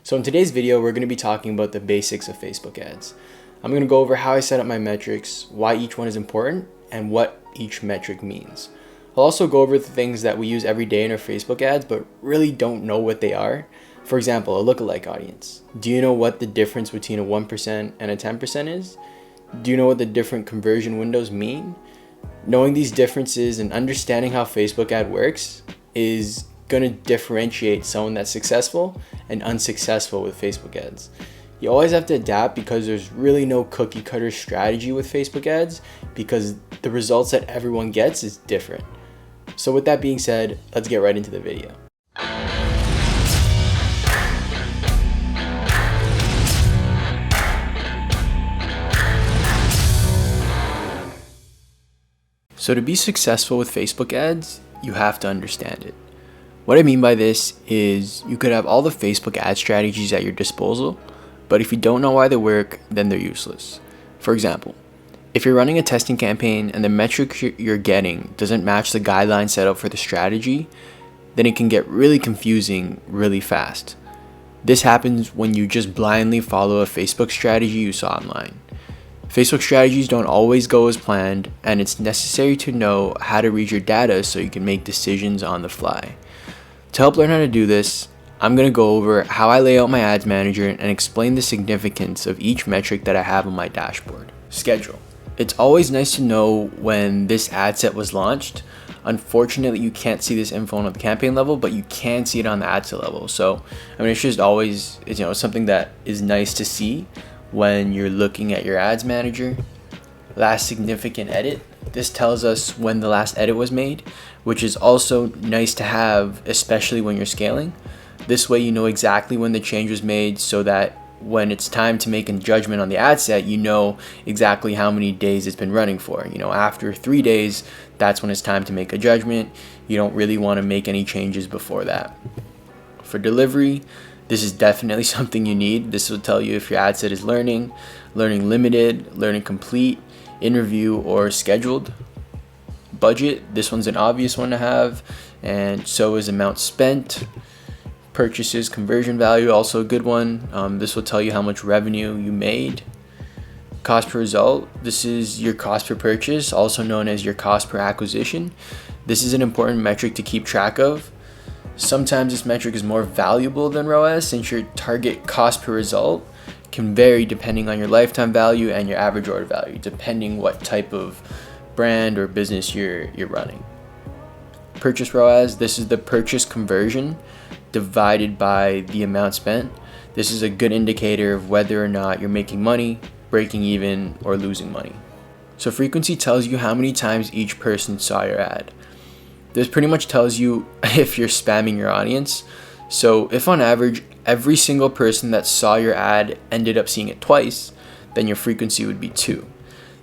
So in today's video, we're going to be talking about the basics of Facebook ads. I'm going to go over how I set up my metrics, why each one is important, and what each metric means. I'll also go over the things that we use every day in our Facebook ads, but really don't know what they are. For example, a lookalike audience. Do you know what the difference between a 1% and a 10% is? Do you know what the different conversion windows mean? Knowing these differences and understanding how Facebook ad works is going to differentiate someone that's successful and unsuccessful with Facebook ads. You always have to adapt because there's really no cookie cutter strategy with Facebook ads because the results that everyone gets is different. So with that being said, let's get right into the video. So to be successful with Facebook ads, you have to understand it. What I mean by this is you could have all the Facebook ad strategies at your disposal, but if you don't know why they work, then they're useless. For example, if you're running a testing campaign and the metric you're getting doesn't match the guidelines set up for the strategy, then it can get really confusing really fast. This happens when you just blindly follow a Facebook strategy you saw online. Facebook strategies don't always go as planned, and it's necessary to know how to read your data so you can make decisions on the fly. To help learn how to do this, I'm going to go over how I lay out my ads manager and explain the significance of each metric that I have on my dashboard. Schedule. It's always nice to know when this ad set was launched. Unfortunately, you can't see this info on the campaign level, but you can see it on the ad set level. So, it's just always, something that is nice to see when you're looking at your ads manager. Last significant edit. This tells us when the last edit was made, which is also nice to have, especially when you're scaling. This way you know exactly when the change was made so that when it's time to make a judgment on the ad set, you know exactly how many days it's been running for. After 3 days, that's when it's time to make a judgment. You don't really want to make any changes before that. For delivery, this is definitely something you need. This will tell you if your ad set is learning limited, learning complete, in review, or scheduled. Budget, this one's an obvious one to have, and so is amount spent. Purchases, conversion value, also a good one. This will tell you how much revenue you made. Cost per result, this is your cost per purchase, also known as your cost per acquisition. This is an important metric to keep track of. Sometimes this metric is more valuable than ROAS since your target cost per result can vary depending on your lifetime value and your average order value, depending what type of brand or business you're running. Purchase ROAS, this is the purchase conversion divided by the amount spent. This is a good indicator of whether or not you're making money, breaking even, or losing money. So frequency tells you how many times each person saw your ad. This pretty much tells you if you're spamming your audience. So if on average, every single person that saw your ad ended up seeing it twice, then your frequency would be 2.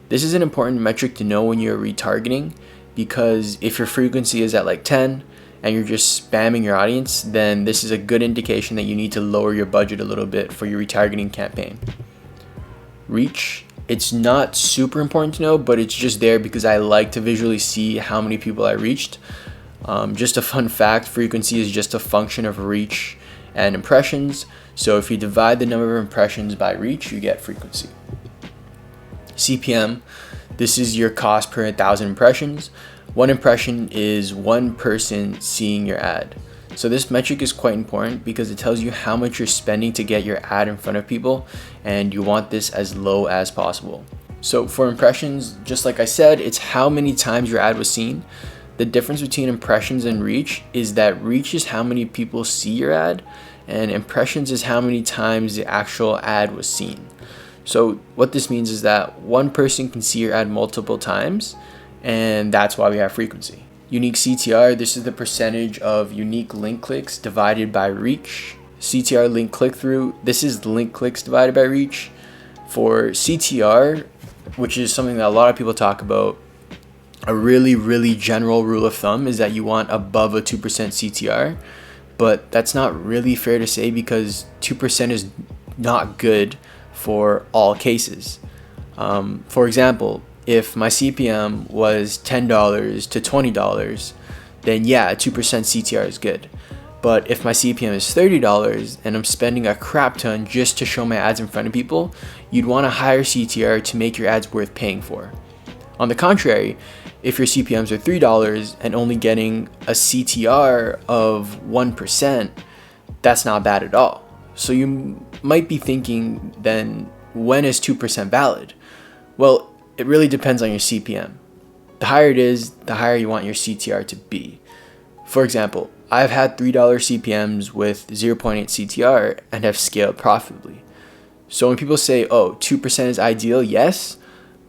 This is an important metric to know when you're retargeting, because if your frequency is at like 10 and you're just spamming your audience, then this is a good indication that you need to lower your budget a little bit for your retargeting campaign. Reach, it's not super important to know, but it's just there because I like to visually see how many people I reached. Just a fun fact, frequency is just a function of reach and impressions. So if you divide the number of impressions by reach, you get frequency. CPM, this is your cost per 1,000 impressions. One impression is one person seeing your ad. So this metric is quite important because it tells you how much you're spending to get your ad in front of people, and you want this as low as possible. So for impressions, just like I said, it's how many times your ad was seen. The difference between impressions and reach is that reach is how many people see your ad, and impressions is how many times the actual ad was seen. So what this means is that one person can see your ad multiple times, and that's why we have frequency. Unique CTR, this is the percentage of unique link clicks divided by reach. CTR link click-through, this is link clicks divided by reach. For CTR, which is something that a lot of people talk about, a really general rule of thumb is that you want above a 2% CTR, but that's not really fair to say because 2% is not good for all cases. For example, if my CPM was $10 to $20, then yeah, 2% CTR is good. But if my CPM is $30 and I'm spending a crap ton just to show my ads in front of people, you'd want a higher CTR to make your ads worth paying for. On the contrary, if your CPMs are $3 and only getting a CTR of 1%, that's not bad at all. So you might be thinking, then when is 2% valid? Well, it really depends on your CPM. The higher it is, the higher you want your CTR to be. For example, I've had $3 CPMs with 0.8 CTR and have scaled profitably. So when people say, oh, 2% is ideal, yes,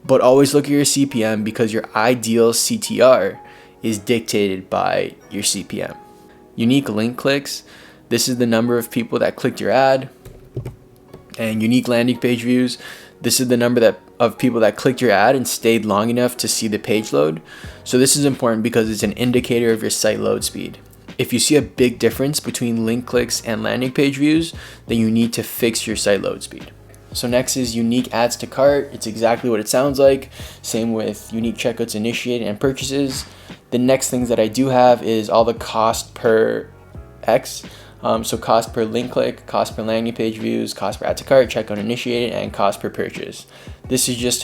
but always look at your CPM because your ideal CTR is dictated by your CPM. Unique link clicks, this is the number of people that clicked your ad. And unique landing page views, this is the number of people that clicked your ad and stayed long enough to see the page load. So this is important because it's an indicator of your site load speed. If you see a big difference between link clicks and landing page views, then you need to fix your site load speed. So next is unique adds to cart. It's exactly what it sounds like. Same with unique checkouts initiated and purchases. The next things that I do have is all the cost per X. So cost per link click, cost per landing page views, cost per add to cart, checkout initiated, and cost per purchase. This is just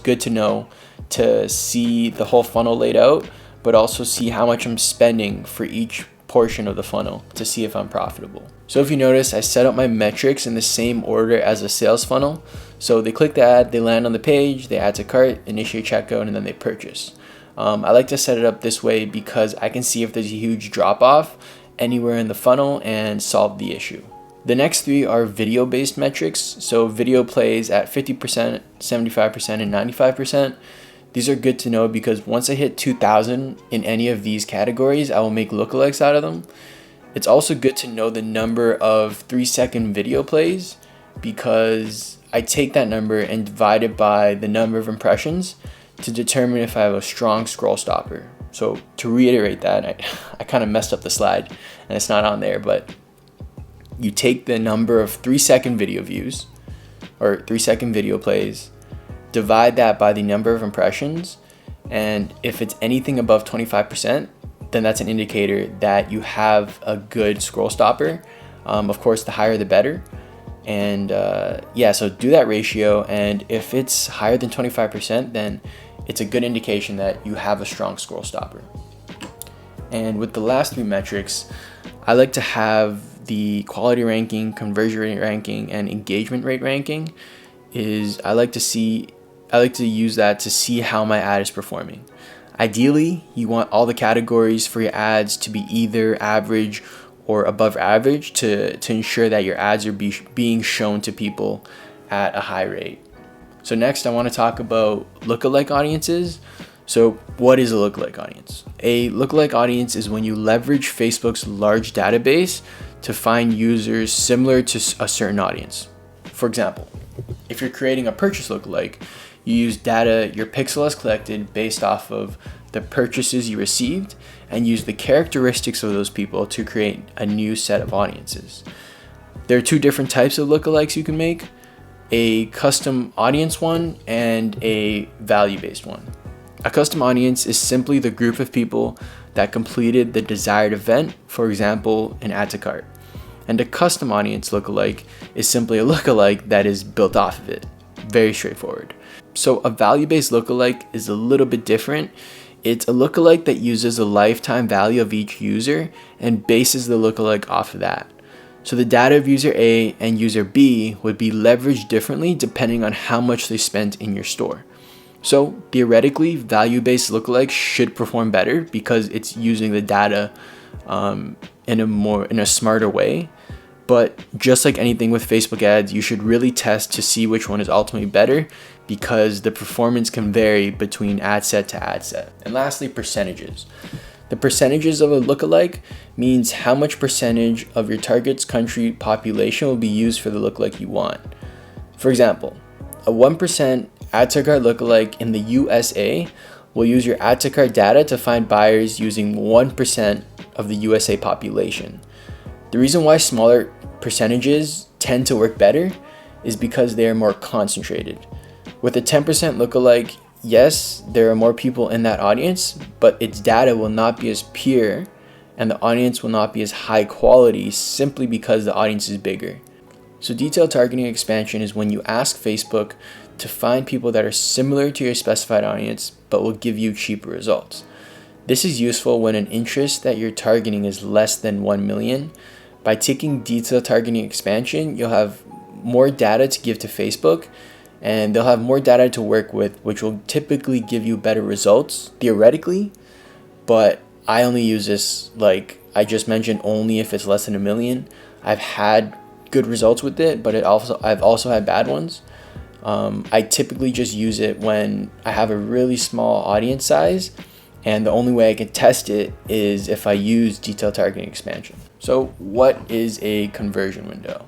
good to know to see the whole funnel laid out, but also see how much I'm spending for each portion of the funnel to see if I'm profitable. So if you notice, I set up my metrics in the same order as a sales funnel. So they click the ad, they land on the page, they add to cart, initiate checkout, and then they purchase. I like to set it up this way because I can see if there's a huge drop off anywhere in the funnel and solve the issue. The next three are video-based metrics. So video plays at 50%, 75%, and 95%. These are good to know because once I hit 2,000 in any of these categories, I will make lookalikes out of them. It's also good to know the number of 3-second video plays because I take that number and divide it by the number of impressions to determine if I have a strong scroll stopper. So to reiterate that, I kind of messed up the slide and it's not on there, but you take the number of 3-second video views or 3-second video plays, divide that by the number of impressions, and if it's anything above 25%, then that's an indicator that you have a good scroll stopper. Of course, the higher the better. And so do that ratio, and if it's higher than 25%, then it's a good indication that you have a strong scroll stopper. And with the last three metrics, I like to have the quality ranking, conversion rate ranking, and engagement rate ranking. I like to use that to see how my ad is performing. Ideally, you want all the categories for your ads to be either average or above average to ensure that your ads are being shown to people at a high rate. So next, I want to talk about lookalike audiences. So what is a lookalike audience? A lookalike audience is when you leverage Facebook's large database to find users similar to a certain audience. For example, if you're creating a purchase lookalike, you use data your pixel has collected based off of the purchases you received and use the characteristics of those people to create a new set of audiences. There are two different types of lookalikes you can make, a custom audience one and a value-based one. A custom audience is simply the group of people that completed the desired event, for example, an add to cart. And a custom audience lookalike is simply a lookalike that is built off of it. Very straightforward. So a value-based lookalike is a little bit different. It's a lookalike that uses the lifetime value of each user and bases the lookalike off of that. So the data of user A and user B would be leveraged differently depending on how much they spent in your store. So theoretically, value-based lookalikes should perform better because it's using the data in a smarter way. But just like anything with Facebook ads, you should really test to see which one is ultimately better because the performance can vary between ad set to ad set. And lastly, percentages. The percentages of a lookalike means how much percentage of your target's country population will be used for the lookalike you want. For example, a 1% add to cart lookalike in the USA will use your add to cart data to find buyers using 1% of the USA population. The reason why smaller percentages tend to work better is because they are more concentrated. With a 10% lookalike, yes, there are more people in that audience, but its data will not be as pure and the audience will not be as high quality simply because the audience is bigger. So detailed targeting expansion is when you ask Facebook to find people that are similar to your specified audience but will give you cheaper results. This is useful when an interest that you're targeting is less than 1 million. By taking detailed targeting expansion, you'll have more data to give to Facebook, and they'll have more data to work with, which will typically give you better results theoretically. But I only use this, like I just mentioned, only if it's less than 1 million. I've had good results with it, but I've also had bad ones. I typically just use it when I have a really small audience size, and the only way I can test it is if I use detailed targeting expansion. So what is a conversion window?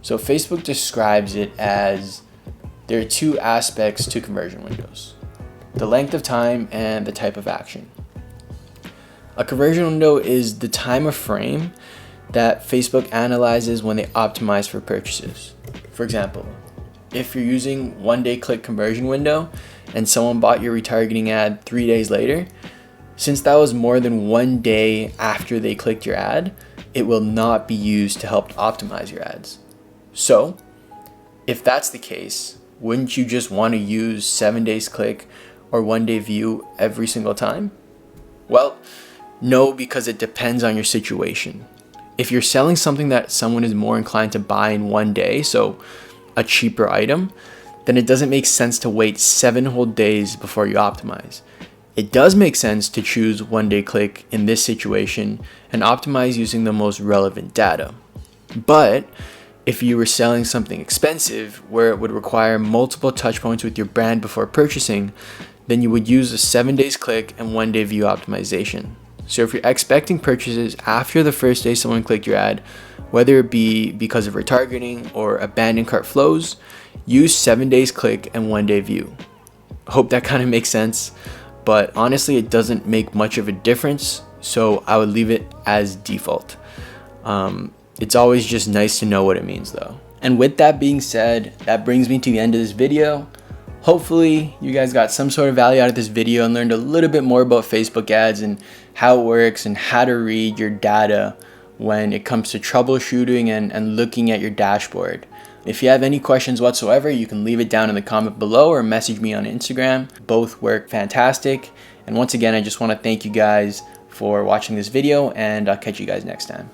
So Facebook describes it as there are two aspects to conversion windows: the length of time and the type of action. A conversion window is the time of frame that Facebook analyzes when they optimize for purchases. For example, if you're using 1-day click conversion window and someone bought your retargeting ad 3 days later, since that was more than 1 day after they clicked your ad, it will not be used to help optimize your ads. So, if that's the case, wouldn't you just want to use 7 days click or 1-day view every single time? Well, no, because it depends on your situation. If you're selling something that someone is more inclined to buy in 1 day, so a cheaper item, then it doesn't make sense to wait 7 whole days before you optimize. It does make sense to choose 1-day click in this situation and optimize using the most relevant data. But if you were selling something expensive where it would require multiple touch points with your brand before purchasing, then you would use a 7 days click and 1-day view optimization. So if you're expecting purchases after the first day someone clicked your ad, whether it be because of retargeting or abandoned cart flows, use 7 days click and 1-day view. Hope that kind of makes sense, but honestly it doesn't make much of a difference, so I would leave it as default. It's always just nice to know what it means though. And with that being said, that brings me to the end of this video. Hopefully you guys got some sort of value out of this video and learned a little bit more about Facebook ads and how it works and how to read your data when it comes to troubleshooting and looking at your dashboard. If you have any questions whatsoever, you can leave it down in the comment below or message me on Instagram. Both work fantastic. And once again, I just want to thank you guys for watching this video, and I'll catch you guys next time.